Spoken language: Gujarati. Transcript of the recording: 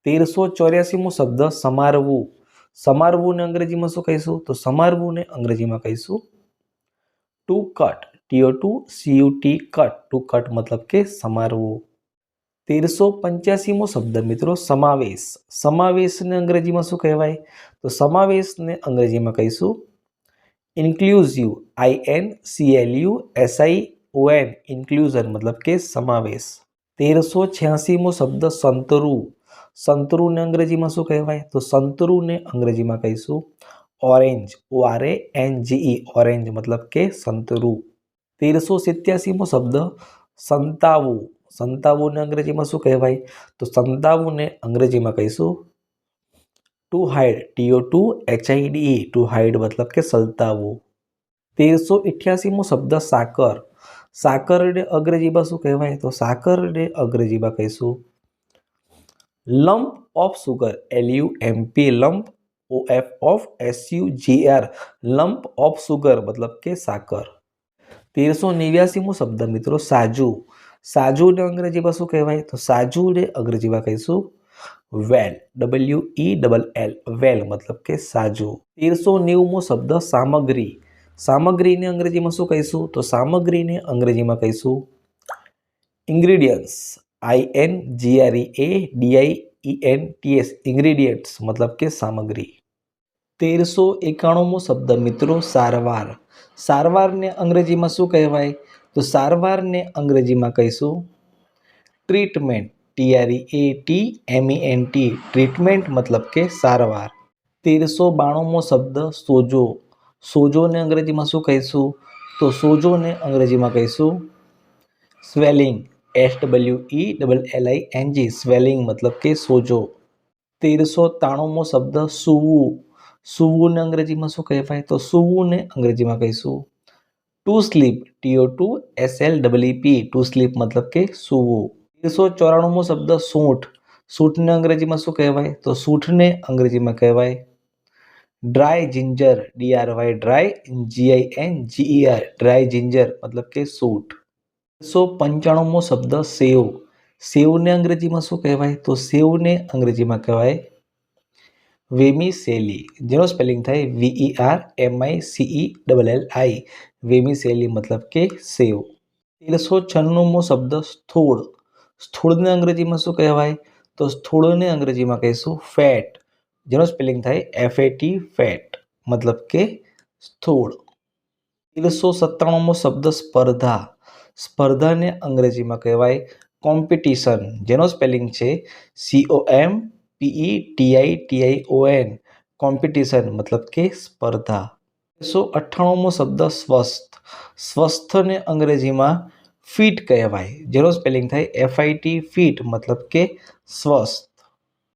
1384મો શબ્દ સમારવું. સમારવું ને અંગ્રેજીમાં શું કહીશું? તો સમારવું ને અંગ્રેજીમાં કહીશું to cut. TO2CUT cut. To cut મતલબ કે સમારવું. 1385મો શબ્દ મિત્રો સમાવેશ. સમાવેશને અંગ્રેજીમાં શું કહેવાય? તો સમાવેશને અંગ્રેજીમાં કહીશું ઇન્ક્લુઝિવ. INCLUSION. ઇન્ક્લુઝન મતલબ કે સમાવેશ. 1386મો શબ્દ સંતરું. સંતરુંને અંગ્રેજીમાં શું કહેવાય? તો સંતરુંને અંગ્રેજીમાં કહીશું ઓરેન્જ. ORANGE. ઓરેન્જ મતલબ કે સંતરું. 1387મો શબ્દ સંતાવું. સંતાવુંને અંગ્રેજીમાં શું કહેવાય? તો સંતાવુંને અંગ્રેજીમાં કહીશું two hide. TO2HIDE. Two hide મતલબ કે સલતાવું. 1388મો શબ્દ સાકર. સાકરને અંગ્રેજીમાં શું કહેવાય? તો સાકરને અંગ્રેજીમાં કહીશું lump of sugar. LUMP. Lump. OFF lump of sugar મતલબ કે સાકર. 1389મો શબ્દ મિત્રો સાજુ. સાજુને અંગ્રેજીમાં શું કહેવાય? તો સાજુને અંગ્રેજીમાં કહીશું વેલ. WELL. વેલ મતલબ કે સાજુ. 1390મો શબ્દ સામગ્રી. સામગ્રીને અંગ્રેજીમાં શું કહીશું? તો સામગ્રીને અંગ્રેજીમાં કહીશું ઇન્ગ્રીડિયન્ટ્સ. INGREADIENTS. ઇન્ગ્રીડિયન્ટ્સ મતલબ કે સામગ્રી. 1391મો શબ્દ મિત્રો સારવાર. સારવારને અંગ્રેજીમાં શું કહેવાય? તો સારવારને અંગ્રેજીમાં કહીશું ટ્રીટમેન્ટ. TREATMENT. ટ્રીટમેન્ટ મતલબ કે સારવાર. 1392મો શબ્દ સોજો. સોજોને અંગ્રેજીમાં શું કહીશું? તો સોજોને અંગ્રેજીમાં કહીશું સ્વેલિંગ. SWELLING. સ્વેલિંગ મતલબ કે સોજો. 1393મો શબ્દ સૂવું. સૂવુંને અંગ્રેજીમાં શું કહેવાય? તો સૂવુંને અંગ્રેજીમાં કહીશું to sleep. TO2SLEEP. To sleep મતલબ કે સૂવું. 1394મો શબ્દ સૂંઠ. સૂંઠને અંગ્રેજીમાં શું કહેવાય? તો સૂંઠને અંગ્રેજીમાં કહેવાય dry ginger. DRY. Dry. GINGER. Dry ginger મતલબ કે સૂંઠ. 1395મો શબ્દ સેવ. સેવને અંગ્રેજીમાં શું કહેવાય? તો સેવને અંગ્રેજીમાં કહેવાય વેમીસેલી. જેનો સ્પેલિંગ થાય VERMICELLI. વેમીસેલી મતલબ કે સેવ. 1396મો શબ્દ સ્થૂળ. સ્થૂળને અંગ્રેજીમાં શું કહેવાય? તો સ્થૂળને અંગ્રેજીમાં કહીશું ફેટ. જેનો સ્પેલિંગ થાય FAT. ફેટ મતલબ કે સ્થૂળ. 1397મો શબ્દ સ્પર્ધા. સ્પર્ધાને અંગ્રેજીમાં કહેવાય કોમ્પિટિશન. જેનો સ્પેલિંગ છે COMPETITION. કોમ્પિટિશન મતલબ કે સ્પર્ધા. 1398મો શબ્દ સ્વસ્થ. સ્વસ્થને અંગ્રેજીમાં ફિટ કહેવાય. જેનો સ્પેલિંગ થાય FIT. ફિટ મતલબ કે સ્વસ્થ.